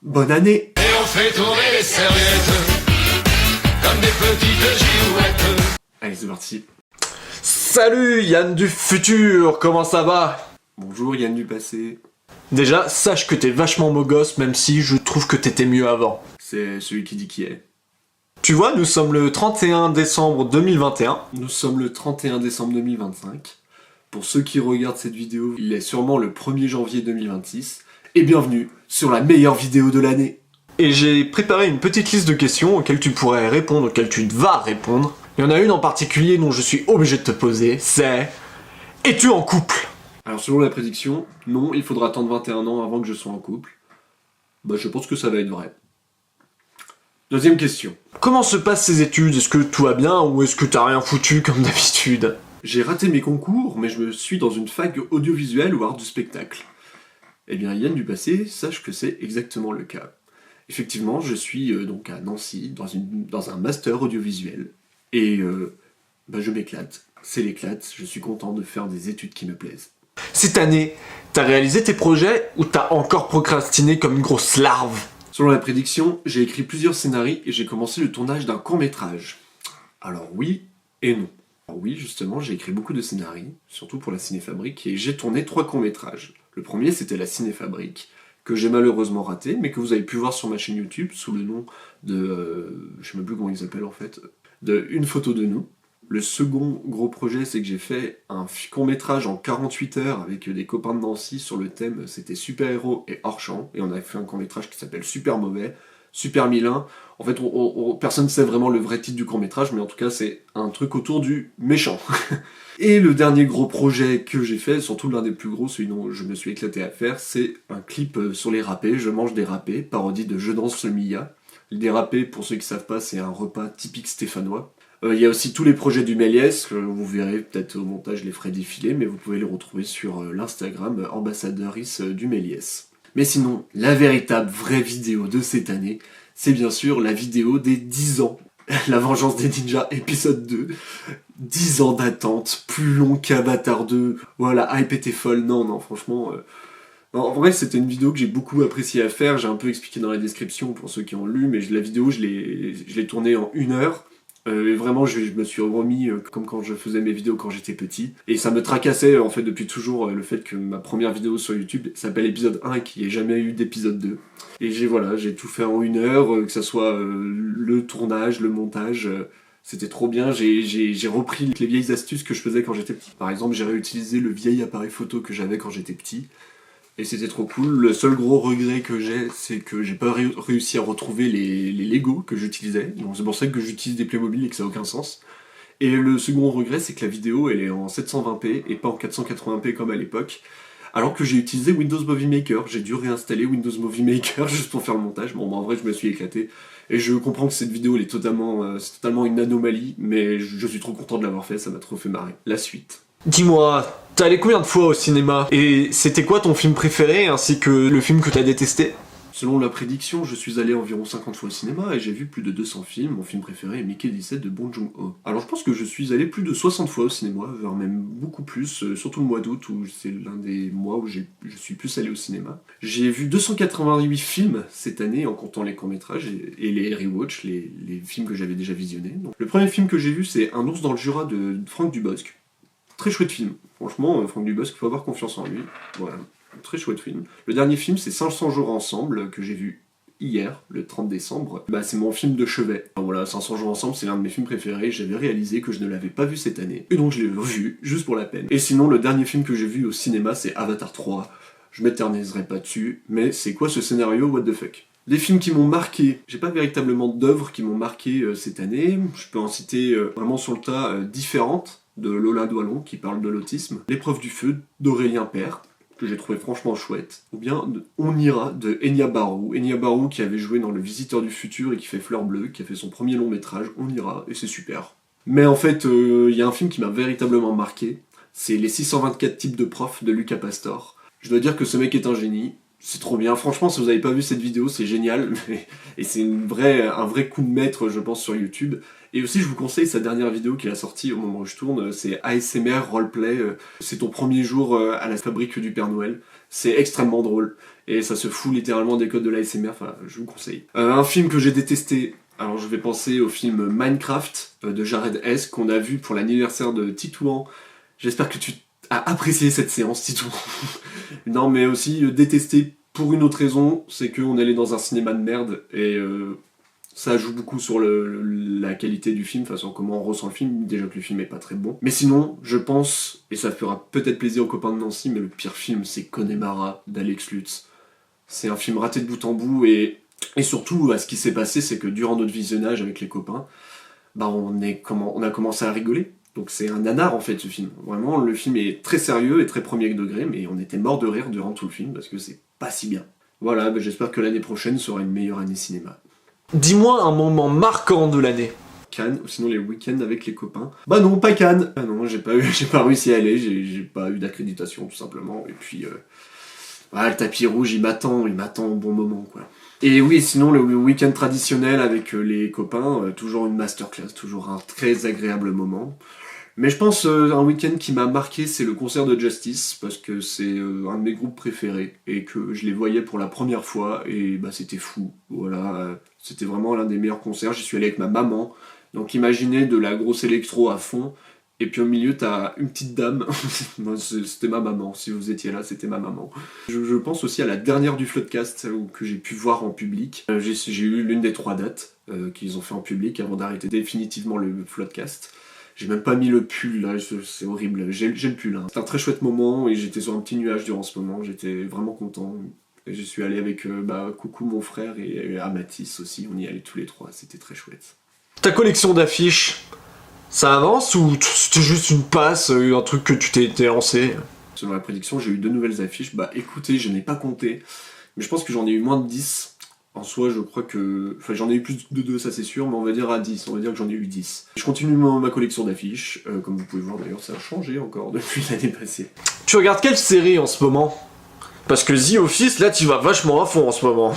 Bonne année! Et on fait tourner les serviettes comme des petites girouettes. Allez, c'est parti. Salut Yann du futur, comment ça va? Bonjour Yann du passé. Déjà, sache que t'es vachement beau gosse, même si je trouve que t'étais mieux avant. C'est celui qui dit qui est. Tu vois, nous sommes le 31 décembre 2021. Nous sommes le 31 décembre 2025. Pour ceux qui regardent cette vidéo, il est sûrement le 1er janvier 2026. Et bienvenue sur la meilleure vidéo de l'année. Et j'ai préparé une petite liste de questions auxquelles tu pourrais répondre, auxquelles tu vas répondre. Il y en a une en particulier dont je suis obligé de te poser, c'est... Es-tu en couple? Alors selon la prédiction, non, il faudra attendre 21 ans avant que je sois en couple. Bah je pense que ça va être vrai. Deuxième question. Comment se passent ces études? Est-ce que tout va bien ou est-ce que t'as rien foutu comme d'habitude? J'ai raté mes concours, mais je me suis dans une fac audiovisuelle ou art du spectacle. Eh bien Yann du passé, sache que c'est exactement le cas. Effectivement, je suis donc à Nancy, dans un master audiovisuel. Et je m'éclate, c'est l'éclate, je suis content de faire des études qui me plaisent. Cette année, t'as réalisé tes projets ou t'as encore procrastiné comme une grosse larve? Selon la prédiction, j'ai écrit plusieurs scénarios et j'ai commencé le tournage d'un court-métrage. Alors oui et non. Alors oui, justement, j'ai écrit beaucoup de scénarios, surtout pour la Cinéfabrique, et j'ai tourné 3 courts-métrages. Le premier, c'était la Cinéfabrique, que j'ai malheureusement raté, mais que vous avez pu voir sur ma chaîne YouTube, sous le nom de... je sais même plus comment il s'appelle en fait, de Une photo de nous. Le second gros projet, c'est que j'ai fait un court-métrage en 48 heures avec des copains de Nancy sur le thème, c'était super-héros et hors-champ, et on a fait un court-métrage qui s'appelle Super Mauvais, Super Milan. En fait, personne ne sait vraiment le vrai titre du court-métrage, mais en tout cas, c'est un truc autour du méchant. Et le dernier gros projet que j'ai fait, surtout l'un des plus gros, celui dont je me suis éclaté à faire, c'est un clip sur les râpés, Je mange des râpés, parodie de Je danse le Mia. Les râpés, pour ceux qui savent pas, c'est un repas typique stéphanois. Il y a aussi tous les projets du Méliès, que vous verrez peut-être au montage, je les ferai défiler, mais vous pouvez les retrouver sur l'Instagram ambassadeurice du Méliès. Mais sinon, la véritable vraie vidéo de cette année, c'est bien sûr la vidéo des 10 ans. La vengeance des ninjas, épisode 2. 10 ans d'attente, plus long qu'Avatar 2. Voilà, hype était folle. Non, franchement... Non, en vrai, c'était une vidéo que j'ai beaucoup apprécié à faire. J'ai un peu expliqué dans la description pour ceux qui ont lu, mais la vidéo, je l'ai tournée en 1 heure. Et vraiment, je me suis remis comme quand je faisais mes vidéos quand j'étais petit. Et ça me tracassait en fait depuis toujours le fait que ma première vidéo sur YouTube s'appelle épisode 1 et qu'il n'y ait jamais eu d'épisode 2. Et j'ai tout fait en 1 heure, que ça soit le tournage, le montage. C'était trop bien, j'ai repris les vieilles astuces que je faisais quand j'étais petit. Par exemple, j'ai réutilisé le vieil appareil photo que j'avais quand j'étais petit. Et c'était trop cool. Le seul gros regret que j'ai, c'est que j'ai pas réussi à retrouver les Lego que j'utilisais. Donc c'est pour ça que j'utilise des Playmobil et que ça n'a aucun sens. Et le second regret, c'est que la vidéo, elle est en 720p et pas en 480p comme à l'époque. Alors que j'ai utilisé Windows Movie Maker. J'ai dû réinstaller Windows Movie Maker juste pour faire le montage. Bon, en vrai, je me suis éclaté. Et je comprends que cette vidéo, elle est c'est totalement une anomalie, mais je suis trop content de l'avoir fait, ça m'a trop fait marrer. La suite. Dis-moi, t'es allé combien de fois au cinéma? Et c'était quoi ton film préféré ainsi que le film que t'as détesté? Selon la prédiction, je suis allé environ 50 fois au cinéma et j'ai vu plus de 200 films. Mon film préféré est Mickey 17 de Bong Joon-ho. Alors je pense que je suis allé plus de 60 fois au cinéma, voire même beaucoup plus, surtout le mois d'août où c'est l'un des mois où je suis plus allé au cinéma. J'ai vu 288 films cette année en comptant les courts-métrages et les rewatch, les films que j'avais déjà visionnés. Donc, le premier film que j'ai vu, c'est Un ours dans le Jura de Franck Dubosc. Très chouette film. Franchement, Franck Dubosc, il faut avoir confiance en lui. Voilà. Très chouette film. Le dernier film, c'est 500 jours ensemble, que j'ai vu hier, le 30 décembre. C'est mon film de chevet. Enfin, voilà, 500 jours ensemble, c'est l'un de mes films préférés. J'avais réalisé que je ne l'avais pas vu cette année. Et donc je l'ai revu, juste pour la peine. Et sinon, le dernier film que j'ai vu au cinéma, c'est Avatar 3. Je m'éterniserai pas dessus, mais c'est quoi ce scénario, what the fuck? Les films qui m'ont marqué, j'ai pas véritablement d'œuvres qui m'ont marqué cette année. Je peux en citer vraiment sur le tas différentes, de Lola Doillon, qui parle de l'autisme. L'épreuve du feu, d'Aurélien Père, que j'ai trouvé franchement chouette, ou bien On ira de Enya Barou. Enya Barou qui avait joué dans Le Visiteur du Futur et qui fait Fleur Bleue, qui a fait son premier long métrage, On ira, et c'est super. Mais en fait, y a un film qui m'a véritablement marqué, c'est Les 624 types de profs de Lucas Pastor. Je dois dire que ce mec est un génie, c'est trop bien. Franchement, si vous n'avez pas vu cette vidéo, c'est génial, et c'est un vrai coup de maître, je pense, sur YouTube. Et aussi, je vous conseille sa dernière vidéo qu'il a sortie au moment où je tourne, c'est ASMR Roleplay, c'est ton premier jour à la fabrique du Père Noël. C'est extrêmement drôle. et ça se fout littéralement des codes de l'ASMR, enfin je vous conseille. Un film que j'ai détesté, alors je vais penser au film Minecraft de Jared Hess qu'on a vu pour l'anniversaire de Titouan. J'espère que tu as apprécié cette séance, Titouan. Non mais aussi détesté pour une autre raison, c'est qu'on allait dans un cinéma de merde et ça joue beaucoup sur la qualité du film, enfin sur comment on ressent le film, déjà que le film est pas très bon. Mais sinon, je pense, et ça fera peut-être plaisir aux copains de Nancy, mais le pire film c'est Connemara d'Alex Lutz. C'est un film raté de bout en bout et surtout, ce qui s'est passé, c'est que durant notre visionnage avec les copains, bah on a commencé à rigoler. Donc c'est un nanar en fait ce film. Vraiment, le film est très sérieux et très premier degré, mais on était mort de rire durant tout le film parce que c'est pas si bien. Voilà, bah j'espère que l'année prochaine sera une meilleure année cinéma. Dis-moi un moment marquant de l'année. Cannes, ou sinon les week-ends avec les copains. Bah non, pas Cannes. Ah non, j'ai pas réussi à aller, j'ai pas eu d'accréditation tout simplement. Et puis, le tapis rouge, il m'attend au bon moment quoi. Et oui, sinon le week-end traditionnel avec les copains, toujours une masterclass, toujours un très agréable moment. Mais je pense un week-end qui m'a marqué, c'est le concert de Justice, parce que c'est un de mes groupes préférés, et que je les voyais pour la première fois, et bah c'était fou, voilà, c'était vraiment l'un des meilleurs concerts, j'y suis allé avec ma maman, donc imaginez de la grosse électro à fond, et puis au milieu t'as une petite dame, c'était ma maman, si vous étiez là, c'était ma maman. Je pense aussi à la dernière du Floodcast, que j'ai pu voir en public, j'ai eu l'une des 3 dates qu'ils ont fait en public, avant d'arrêter définitivement le Floodcast. J'ai même pas mis le pull là, c'est horrible, j'ai le pull. Hein. C'était un très chouette moment et j'étais sur un petit nuage durant ce moment, j'étais vraiment content. Et je suis allé avec Coucou mon frère et Amatis aussi, on y allait tous les 3, c'était très chouette. Ta collection d'affiches, ça avance ou c'était juste une passe, un truc que tu t'es lancé? Selon la prédiction, j'ai eu 2 nouvelles affiches, bah écoutez, je n'ai pas compté, mais je pense que j'en ai eu moins de 10. En soi, je crois que... Enfin, j'en ai eu plus de 2, ça c'est sûr, mais on va dire à 10. On va dire que j'en ai eu 10. Je continue ma collection d'affiches. Comme vous pouvez voir, d'ailleurs, ça a changé encore depuis l'année passée. Tu regardes quelle série en ce moment? Parce que The Office, là, tu vas vachement à fond en ce moment.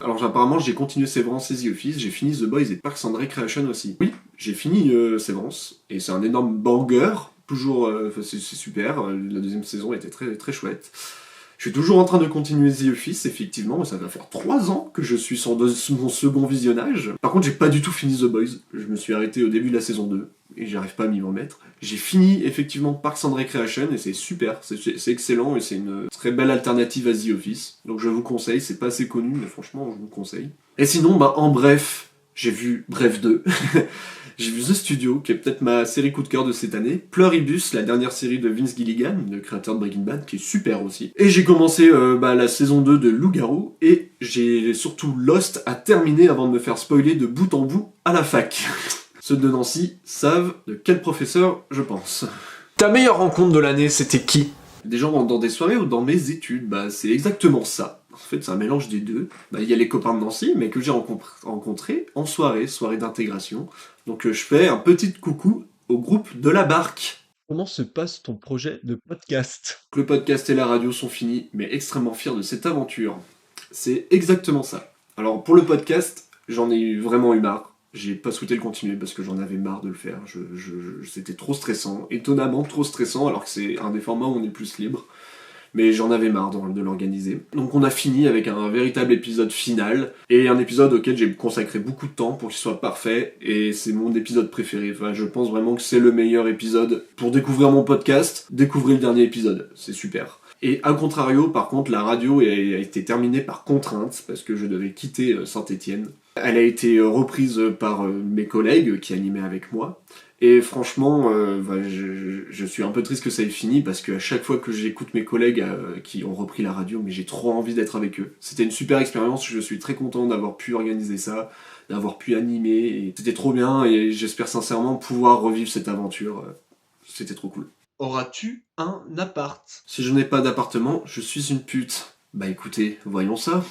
Alors, apparemment, j'ai continué Severance et The Office. J'ai fini The Boys et Parks and Recreation aussi. Oui, j'ai fini Severance. Et c'est un énorme banger. Toujours... c'est super. La deuxième saison était très, très chouette. Je suis toujours en train de continuer The Office, effectivement, ça va faire 3 ans que je suis sur mon second visionnage. Par contre, j'ai pas du tout fini The Boys, je me suis arrêté au début de la saison 2, et j'arrive pas à m'y remettre. J'ai fini, effectivement, Parks and Recreation, et c'est super, c'est excellent, et c'est une très belle alternative à The Office. Donc je vous conseille, c'est pas assez connu, mais franchement, je vous conseille. Et sinon, en bref, j'ai vu Bref 2. J'ai vu The Studio, qui est peut-être ma série coup de cœur de cette année. Pluribus, la dernière série de Vince Gilligan, le créateur de Breaking Bad, qui est super aussi. Et j'ai commencé la saison 2 de Loup-Garou, et j'ai surtout Lost à terminer avant de me faire spoiler de bout en bout à la fac. Ceux de Nancy savent de quel professeur je pense. Ta meilleure rencontre de l'année, c'était qui? Des gens dans des soirées ou dans mes études, c'est exactement ça. En fait, c'est un mélange des deux. Il y a les copains de Nancy, mais que j'ai rencontrés en soirée d'intégration. Donc je fais un petit coucou au groupe de la Barque. Comment se passe ton projet de podcast? Le podcast et la radio sont finis, mais extrêmement fiers de cette aventure. C'est exactement ça. Alors pour le podcast, j'en ai vraiment eu marre. J'ai pas souhaité le continuer parce que j'en avais marre de le faire. C'était trop stressant, étonnamment trop stressant, alors que c'est un des formats où on est plus libre. Mais j'en avais marre de l'organiser. Donc on a fini avec un véritable épisode final, et un épisode auquel j'ai consacré beaucoup de temps pour qu'il soit parfait, et c'est mon épisode préféré. Enfin, je pense vraiment que c'est le meilleur épisode pour découvrir mon podcast. Découvrez le dernier épisode, c'est super. Et à contrario, par contre, la radio a été terminée par contrainte, parce que je devais quitter Saint-Étienne. Elle a été reprise par mes collègues qui animaient avec moi. Et franchement, je suis un peu triste que ça ait fini, parce qu'à chaque fois que j'écoute mes collègues qui ont repris la radio, mais j'ai trop envie d'être avec eux. C'était une super expérience, je suis très content d'avoir pu organiser ça, d'avoir pu animer, et c'était trop bien, et j'espère sincèrement pouvoir revivre cette aventure. C'était trop cool. Auras-tu un appart? Si je n'ai pas d'appartement, je suis une pute. Bah écoutez, voyons ça.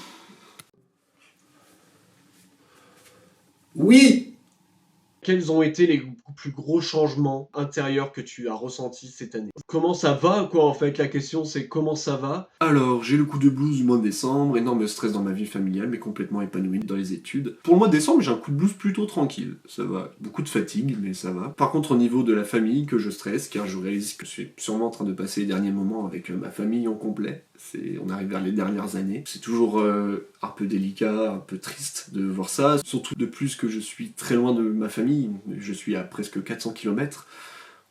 Oui! Quels ont été les plus gros changements intérieurs que tu as ressentis cette année? Comment ça va, quoi, en fait? La question, c'est comment ça va? Alors, j'ai le coup de blues du mois de décembre, énorme stress dans ma vie familiale, mais complètement épanoui dans les études. Pour le mois de décembre, j'ai un coup de blues plutôt tranquille, ça va. Beaucoup de fatigue, mais ça va. Par contre, au niveau de la famille, que je stresse, car je réalise que je suis sûrement en train de passer les derniers moments avec ma famille en complet. On arrive vers les dernières années. C'est toujours un peu délicat, un peu triste de voir ça. Surtout de plus que je suis très loin de ma famille. Je suis à presque 400 km.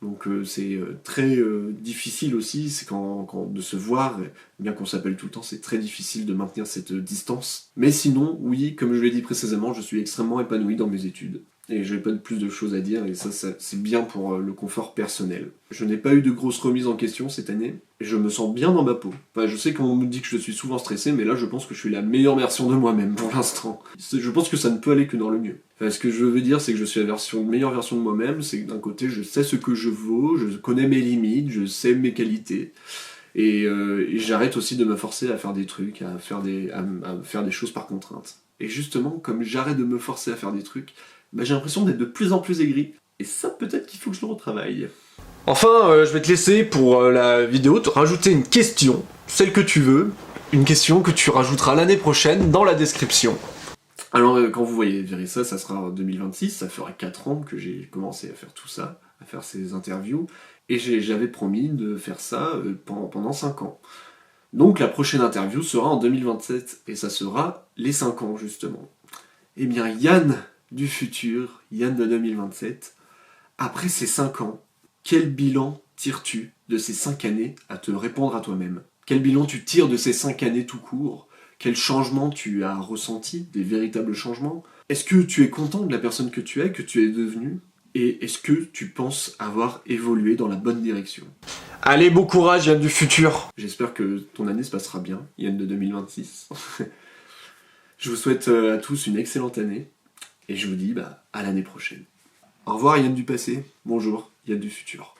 Donc c'est très difficile aussi, c'est quand de se voir, bien qu'on s'appelle tout le temps, c'est très difficile de maintenir cette distance. Mais sinon, oui, comme je l'ai dit précédemment, je suis extrêmement épanoui dans mes études. Et j'ai pas de plus de choses à dire, et ça c'est bien pour le confort personnel. Je n'ai pas eu de grosses remises en question cette année, et je me sens bien dans ma peau. Enfin, je sais qu'on me dit que je suis souvent stressé, mais là je pense que je suis la meilleure version de moi-même pour l'instant. Je pense que ça ne peut aller que dans le mieux. Enfin, ce que je veux dire, c'est que je suis la meilleure version de moi-même, c'est que d'un côté je sais ce que je vaux, je connais mes limites, je sais mes qualités. Et j'arrête aussi de me forcer à faire des trucs, à faire des choses par contrainte. Et justement, comme j'arrête de me forcer à faire des trucs, j'ai l'impression d'être de plus en plus aigri. Et ça, peut-être qu'il faut que je le retravaille. Enfin, je vais te laisser pour la vidéo te rajouter une question, celle que tu veux, une question que tu rajouteras l'année prochaine dans la description. Alors, quand vous verrez ça, ça sera en 2026, ça fera 4 ans que j'ai commencé à faire tout ça, à faire ces interviews, et j'avais promis de faire ça pendant 5 ans. Donc la prochaine interview sera en 2027, et ça sera les 5 ans, justement. Eh bien, Yann du futur, Yann de 2027, après ces 5 ans, quel bilan tires-tu de ces 5 années à te répondre à toi-même? Quel bilan tu tires de ces 5 années tout court? Quels changements tu as ressentis, des véritables changements? Est-ce que tu es content de la personne que tu es devenue? Et est-ce que tu penses avoir évolué dans la bonne direction? Allez, bon courage Yann du futur. J'espère que ton année se passera bien, Yann de 2026. Je vous souhaite à tous une excellente année. Et je vous dis à l'année prochaine. Au revoir Yann du passé, bonjour Yann du futur.